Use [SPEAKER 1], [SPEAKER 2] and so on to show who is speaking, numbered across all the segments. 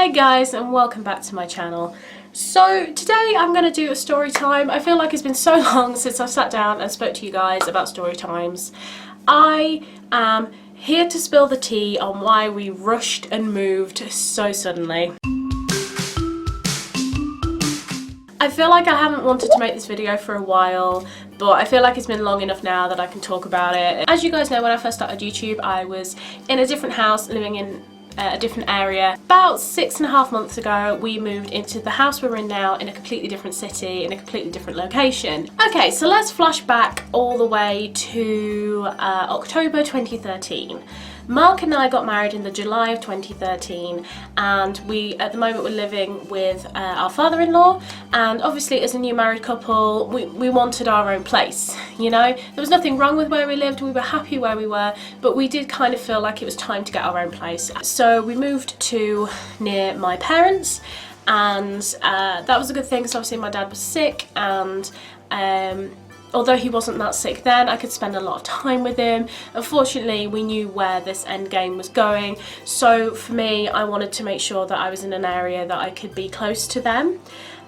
[SPEAKER 1] Hi guys and welcome back to my channel. So today I'm going to do a story time. I feel like it's been so long since I sat down and spoke to you guys about story times. I am here to spill the tea on why we rushed and moved so suddenly. I feel like I haven't wanted to make this video for a while, but I feel like it's been long enough now that I can talk about it. As you guys know, when I first started YouTube, I was in a different house, living in a different area. About 6.5 months ago, we moved into the house we're in now in a completely different city, in a completely different location. Okay, so let's flash back all the way to October 2013. Mark and I got married in the July of 2013, and we at the moment we're living with our father-in-law, and obviously as a new married couple we wanted our own place, you know. There was nothing wrong with where we lived, we were happy where we were, but we did kind of feel like it was time to get our own place. So we moved to near my parents, and that was a good thing because obviously my dad was sick, and although he wasn't that sick then, I could spend a lot of time with him. Unfortunately, we knew where this end game was going, so for me, I wanted to make sure that I was in an area that I could be close to them.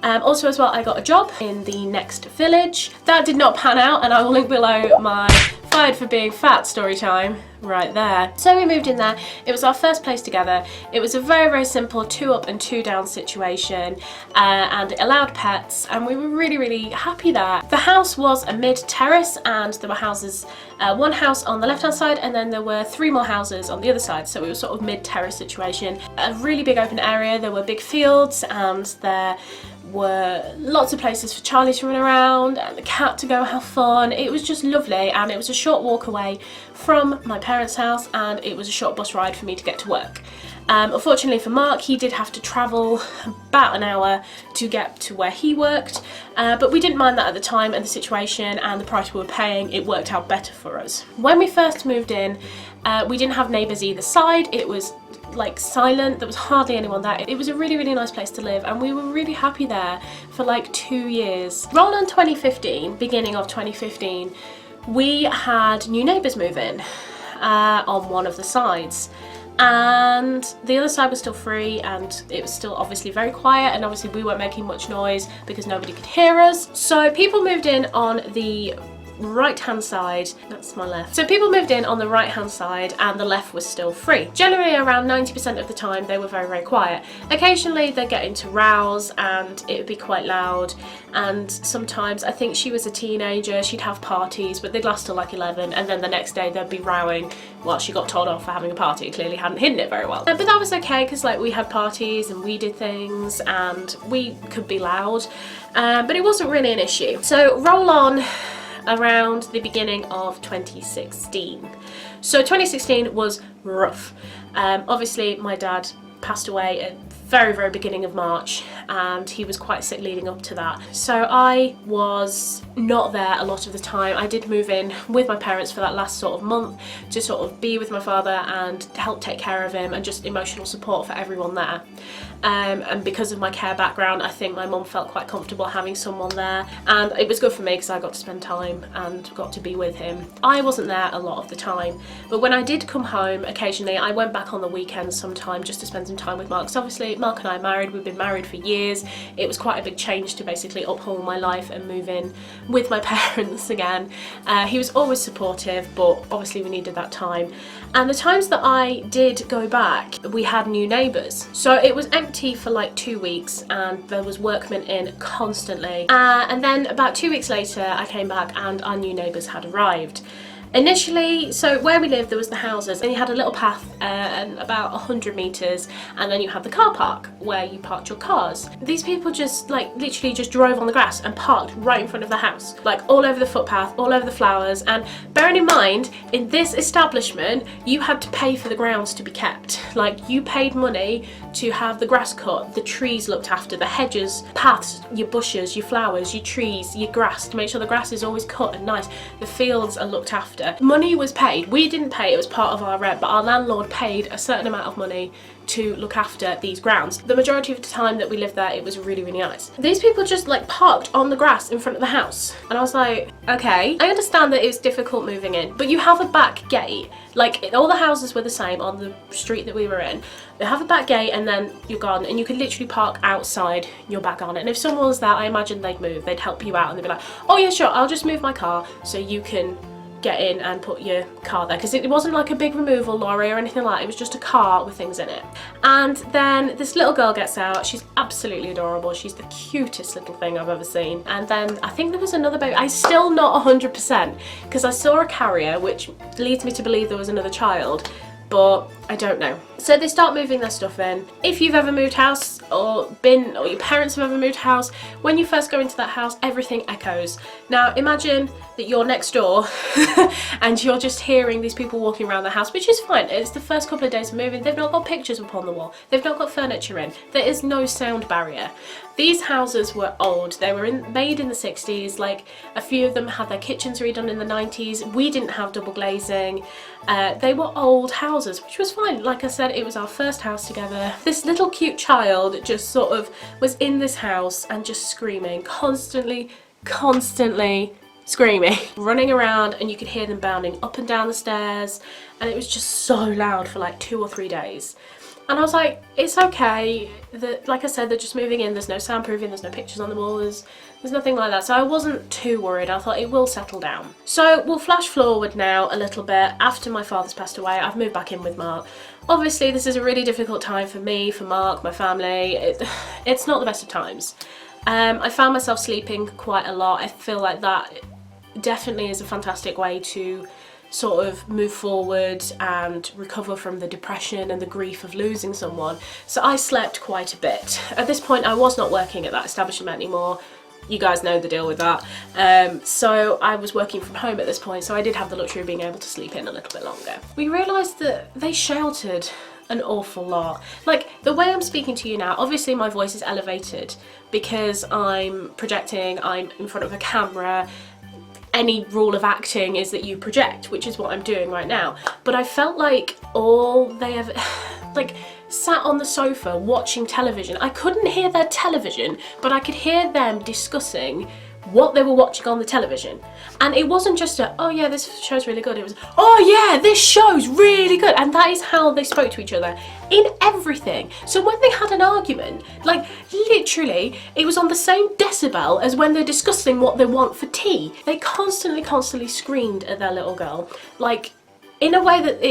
[SPEAKER 1] Also as well, I got a job in the next village. That did not pan out, and I will link below my fired for being fat story time right there. So we moved in there. It was our first place together. It was a very simple 2 up and 2 down situation, and it allowed pets, and we were really happy there. The house was a mid-terrace, and there were houses, one house on the left hand side, and then there were 3 more houses on the other side, so it was sort of mid-terrace situation. A really big open area. There were big fields, and there were lots of places for Charlie to run around and the cat to go have fun. It was just lovely, and it was a short walk away from my parents' house, and it was a short bus ride for me to get to work. Unfortunately for Mark, he did have to travel about an hour to get to where he worked, but we didn't mind that at the time, and the situation and the price we were paying, it worked out better for us. When we first moved in, we didn't have neighbours either side. It was like silent, there was hardly anyone there. It was a really nice place to live, and we were really happy there for like 2 years. Roll on 2015, beginning of 2015, we had new neighbours move in on one of the sides, and the other side was still free, and it was still obviously very quiet, and obviously we weren't making much noise because nobody could hear us. So people moved in on the right hand side, that's my left. So people moved in on the right hand side, and the left was still free. Generally around 90% of the time they were very quiet. Occasionally they'd get into rows and it would be quite loud, and sometimes, I think she was a teenager, she'd have parties but they'd last till like 11, and then the next day they'd be rowing while she got told off for having a party. Clearly hadn't hidden it very well. But that was okay, because like we had parties and we did things and we could be loud, but it wasn't really an issue. So roll on around the beginning of 2016. So 2016 was rough. Obviously my dad passed away at very beginning of March, and he was quite sick leading up to that. So I was not there a lot of the time. I did move in with my parents for that last sort of month to sort of be with my father and help take care of him, and just emotional support for everyone there. And because of my care background, I think my mum felt quite comfortable having someone there, and it was good for me because I got to spend time and got to be with him. I wasn't there a lot of the time, but when I did come home occasionally, I went back on the weekends sometime just to spend some time with Mark. Because obviously Mark and I are married, we've been married for years. It was quite a big change to basically uphaul my life and move in with my parents again. He was always supportive, but obviously we needed that time. And the times that I did go back, we had new neighbours. So it was empty for like 2 weeks, and there was workmen in constantly. And then about 2 weeks later, I came back and our new neighbours had arrived. Initially, so where we lived, there was the houses, and you had a little path and about 100 metres, and then you had the car park where you parked your cars. These people just like literally just drove on the grass and parked right in front of the house, like all over the footpath, all over the flowers. And bearing in mind, in this establishment you had to pay for the grounds to be kept. Like, you paid money to have the grass cut, the trees looked after, the hedges, paths, your bushes, your flowers, your trees, your grass, to make sure the grass is always cut and nice, the fields are looked after. after. Money was paid. We didn't pay, it was part of our rent, but our landlord paid a certain amount of money to look after these grounds. The majority of the time that we lived there, it was really, really nice. These people just like parked on the grass in front of the house. And I was like, okay, I understand that it was difficult moving in, but you have a back gate. Like, all the houses were the same on the street that we were in. They have a back gate and then your garden, and you could literally park outside your back garden. And if someone was there, I imagine they'd move, they'd help you out, and they'd be like, oh yeah, sure, I'll just move my car so you can get in and put your car there, because it wasn't like a big removal lorry or anything like that. It was just a car with things in it. And then this little girl gets out. She's absolutely adorable. She's the cutest little thing I've ever seen. And then I think there was another baby. I'm still not 100% because I saw a carrier, which leads me to believe there was another child, but I don't know. So they start moving their stuff in. If you've ever moved house or your parents have ever moved house, when you first go into that house, everything echoes. Now imagine that you're next door and you're just hearing these people walking around the house, which is fine. It's the first couple of days of moving. They've not got pictures upon the wall. They've not got furniture in. There is no sound barrier. These houses were old. They were made in the 60s. Like, a few of them had their kitchens redone in the 90s. We didn't have double glazing. They were old houses, which was fine. Like I said, it was our first house together. This little cute child just sort of was in this house and just screaming, constantly screaming, running around, and you could hear them bounding up and down the stairs, and it was just so loud for like 2 or 3 days. And I was like, it's okay, like I said, they're just moving in, there's no soundproofing, there's no pictures on the wall, there's nothing like that. So I wasn't too worried. I thought it will settle down. So we'll flash forward now a little bit. After my father's passed away, I've moved back in with Mark. Obviously this is a really difficult time for me, for Mark, my family. It's not the best of times. I found myself sleeping quite a lot. I feel like that definitely is a fantastic way to sort of move forward and recover from the depression and the grief of losing someone. So I slept quite a bit. At this point I was not working at that establishment anymore. You guys know the deal with that. So I was working from home at this point, so I did have the luxury of being able to sleep in a little bit longer. We realised that they shouted an awful lot. Like, the way I'm speaking to you now, obviously my voice is elevated because I'm projecting, I'm in front of a camera. Any rule of acting is that you project, which is what I'm doing right now. But I felt like all they ever, like, sat on the sofa watching television. I couldn't hear their television, but I could hear them discussing what they were watching on the television. And it wasn't just a, oh yeah, this show's really good. It was, oh yeah, this show's really good. And that is how they spoke to each other in everything. So when they had an argument, like literally, it was on the same decibel as when they're discussing what they want for tea. They constantly screamed at their little girl, like in a way that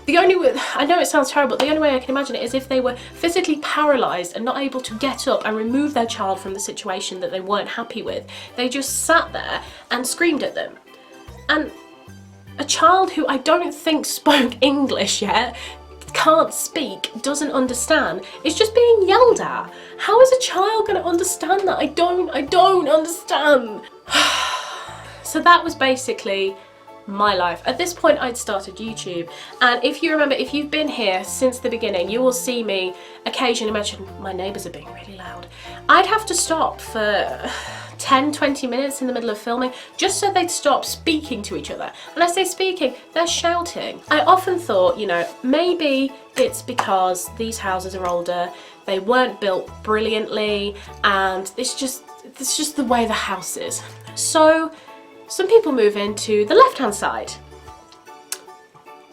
[SPEAKER 1] the only way, I know it sounds terrible, but the only way I can imagine it is if they were physically paralysed and not able to get up and remove their child from the situation that they weren't happy with. They just sat there and screamed at them. And a child who I don't think spoke English yet, can't speak, doesn't understand, is just being yelled at. How is a child going to understand that? I don't understand. So that was basically my life. At this point I'd started YouTube, and if you remember, if you've been here since the beginning, you will see me occasionally mention my neighbours are being really loud. I'd have to stop for 10-20 minutes in the middle of filming just so they'd stop speaking to each other. And I say speaking, they're shouting. I often thought, you know, maybe it's because these houses are older, they weren't built brilliantly, and it's just the way the house is. So some people move into the left-hand side.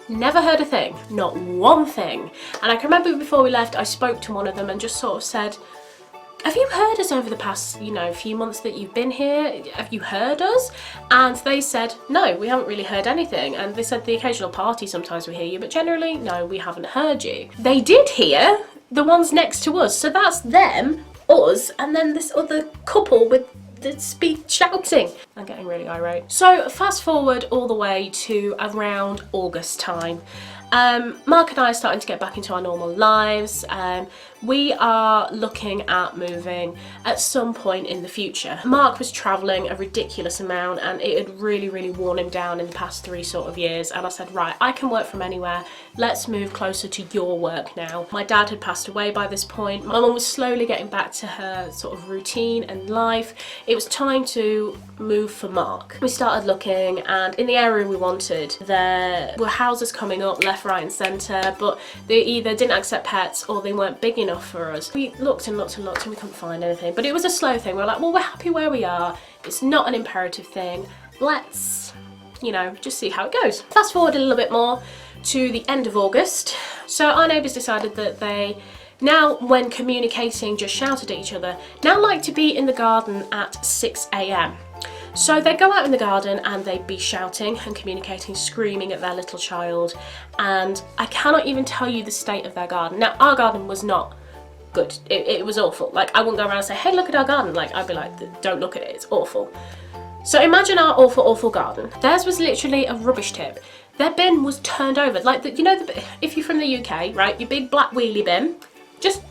[SPEAKER 1] Never heard a thing, not one thing. And I can remember before we left, I spoke to one of them and just sort of said, have you heard us over the past, you know, few months that you've been here? Have you heard us? And they said, no, we haven't really heard anything. And they said the occasional party sometimes we hear you, but generally, no, we haven't heard you. They did hear the ones next to us. So that's them, us, and then this other couple with the speech shouting. I'm getting really irate. So fast forward all the way to around August time, Mark and I are starting to get back into our normal lives. We are looking at moving at some point in the future. Mark was travelling a ridiculous amount and it had really worn him down in the past 3 sort of years, and I said, right, I can work from anywhere, let's move closer to your work now. My dad had passed away by this point. My mum was slowly getting back to her sort of routine and life. It was time to move for Mark. We started looking, and in the area we wanted, there were houses coming up left, right and centre, but they either didn't accept pets or they weren't big enough for us. We looked and looked and looked and we couldn't find anything, but it was a slow thing. We were like, well, we're happy where we are, it's not an imperative thing, let's, you know, just see how it goes. Fast forward a little bit more to the end of August. So our neighbours decided that they now, when communicating, just shouted at each other, now like to be in the garden at 6 AM. So they'd go out in the garden and they'd be shouting and communicating, screaming at their little child, and I cannot even tell you the state of their garden. Now, our garden was not good. It was awful. Like, I wouldn't go around and say, hey, look at our garden. Like, I'd be like, don't look at it, it's awful. So imagine our awful garden. Theirs was literally a rubbish tip. Their bin was turned over. Like, you know, if you're from the UK, right, your big black wheelie bin, just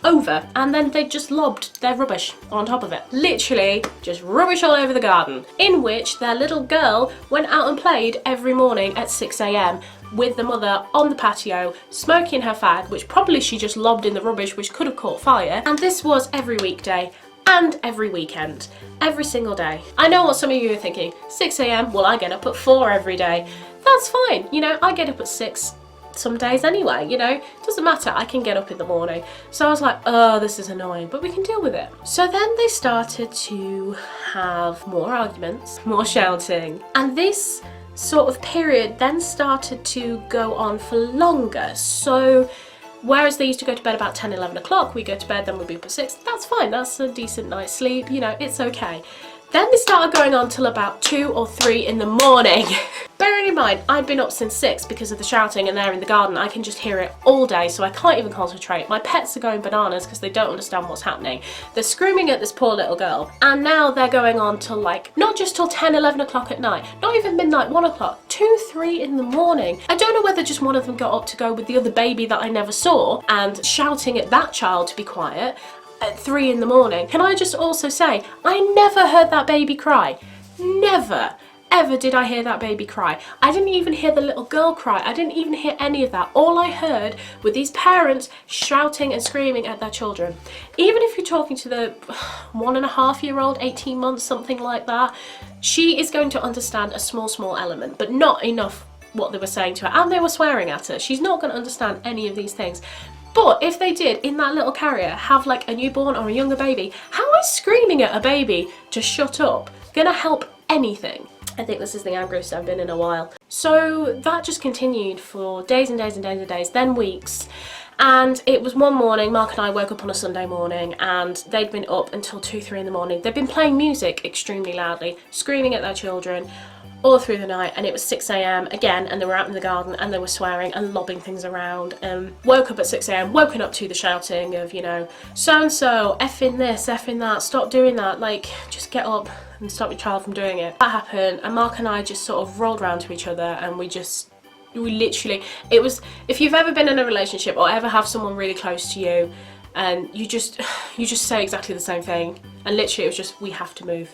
[SPEAKER 1] over, and then they just lobbed their rubbish on top of it. Literally just rubbish all over the garden, in which their little girl went out and played every morning at 6 AM with the mother on the patio, smoking her fag, which probably she just lobbed in the rubbish, which could have caught fire. And this was every weekday and every weekend, every single day. I know what some of you are thinking, 6 AM, well, I get up at 4 every day. That's fine, you know, I get up at 6 some days anyway, you know, doesn't matter, I can get up in the morning. So I was like, oh, this is annoying, but we can deal with it. So then they started to have more arguments, more shouting, and this sort of period then started to go on for longer. So whereas they used to go to bed about 10, 11 o'clock, we go to bed, then we'll be up at 6, that's fine, that's a decent night's sleep, you know, it's okay. Then they started going on till about 2 or 3 in the morning. Bearing in mind, I'd been up since 6 because of the shouting, and they're in the garden, I can just hear it all day, so I can't even concentrate. My pets are going bananas because they don't understand what's happening. They're screaming at this poor little girl, and now they're going on till, like, not just till 10, 11 o'clock at night, not even midnight, 1 o'clock, 2, 3 in the morning. I don't know whether just one of them got up to go with the other baby that I never saw and shouting at that child to be quiet at 3 in the morning. Can I just also say, I never heard that baby cry. Never, ever did I hear that baby cry. I didn't even hear the little girl cry. I didn't even hear any of that. All I heard were these parents shouting and screaming at their children. Even if you're talking to the 1.5-year-old, 18 months, something like that, she is going to understand a small element, but not enough what they were saying to her. And they were swearing at her. She's not going to understand any of these things. But if they did, in that little carrier, have like a newborn or a younger baby, how is screaming at a baby to shut up gonna help anything? I think this is the angriest I've been in a while. So that just continued for days and days and days and days, then weeks. And it was one morning, Mark and I woke up on a Sunday morning and they'd been up until 2, 3 in the morning. They'd been playing music extremely loudly, screaming at their children all through the night, and it was 6 AM again, and they were out in the garden and they were swearing and lobbing things around. Woke up at 6 AM, woken up to the shouting of, you know, so-and-so, effing this, effing that, stop doing that, like, just get up and stop your child from doing it. That happened, and Mark and I just sort of rolled around to each other, and we literally, it was, if you've ever been in a relationship or ever have someone really close to you, and you just say exactly the same thing, and literally it was just, we have to move.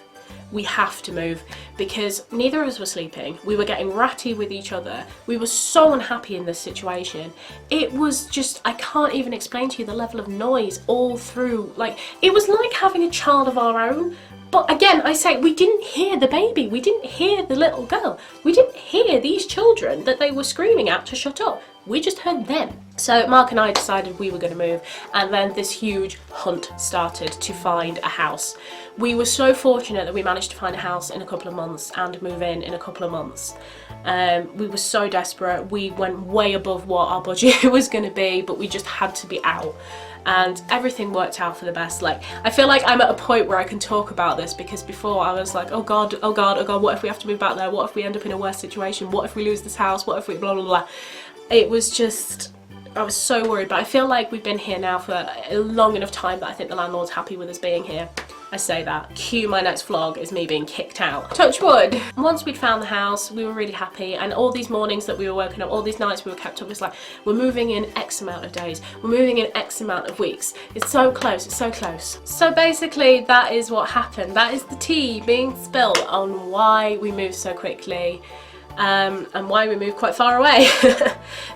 [SPEAKER 1] We have to move, because neither of us were sleeping. We were getting ratty with each other. We were so unhappy in this situation. It was just, I can't even explain to you the level of noise all through. Like, it was like having a child of our own. But again, I say, we didn't hear the baby. We didn't hear the little girl. We didn't hear these children that they were screaming at to shut up. We just heard them. So Mark and I decided we were going to move, and then this huge hunt started to find a house. We were so fortunate that we managed to find a house in a couple of months and move in a couple of months. We were so desperate. We went way above what our budget was going to be, but we just had to be out. And everything worked out for the best. Like, I feel like I'm at a point where I can talk about this, because before I was like, oh god, what if we have to move back there? What if we end up in a worse situation? What if we lose this house? What if we blah blah blah? It was just, I was so worried, but I feel like we've been here now for a long enough time that I think the landlord's happy with us being here. I say that. Cue my next vlog is me being kicked out. Touch wood. Once we'd found the house, we were really happy, and all these mornings that we were woken up, all these nights we were kept up, it's like, we're moving in X amount of days, we're moving in X amount of weeks. It's so close, it's so close. So basically that is what happened. That is the tea being spilled on why we moved so quickly. And why we moved quite far away.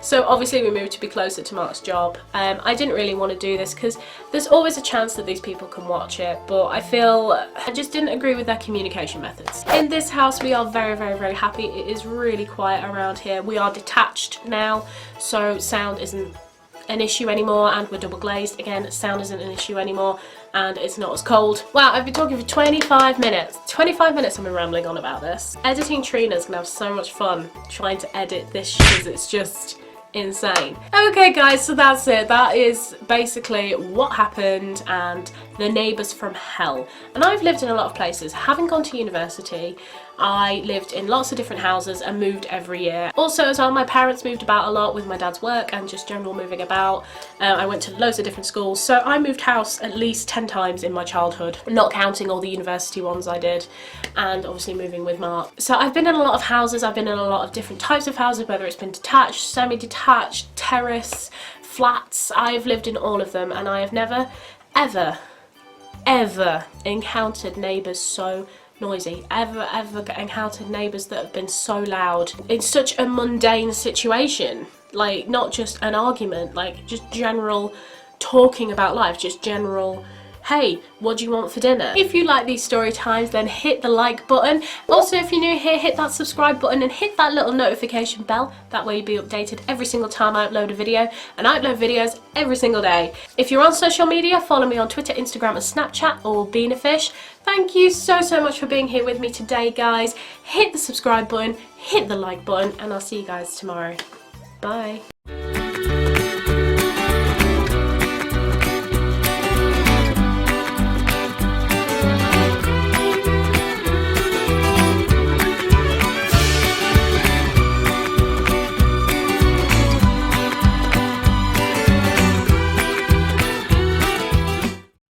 [SPEAKER 1] So obviously we moved to be closer to Mark's job. I didn't really want to do this because there's always a chance that these people can watch it, but I feel I just didn't agree with their communication methods. In this house we are very, very, very happy. It is really quiet around here. We are detached now, so sound isn't an issue anymore, and we're double glazed. Again, sound isn't an issue anymore, and it's not as cold. Wow, I've been talking for 25 minutes. 25 minutes I've been rambling on about this. Editing Trina's gonna have so much fun trying to edit this shiz, it's just insane. Okay guys, so that's it. That is basically what happened and the neighbours from hell. And I've lived in a lot of places. Having gone to university, I lived in lots of different houses and moved every year. Also as well, my parents moved about a lot with my dad's work and just general moving about. I went to loads of different schools, so I moved house at least 10 times in my childhood, not counting all the university ones I did, and obviously moving with Mark. So I've been in a lot of houses, I've been in a lot of different types of houses, whether it's been detached, semi-detached, terrace, flats. I've lived in all of them, and I have never, ever encountered neighbours so noisy, ever encountered neighbours that have been so loud in such a mundane situation, like not just an argument, like just general talking about life, just general, hey, what do you want for dinner? If you like these story times, then hit the like button. Also, if you're new here, hit that subscribe button and hit that little notification bell. That way you'll be updated every single time I upload a video, and I upload videos every single day. If you're on social media, follow me on Twitter, Instagram and Snapchat, or Beenafish. Thank you so much for being here with me today, guys. Hit the subscribe button, hit the like button, and I'll see you guys tomorrow. Bye.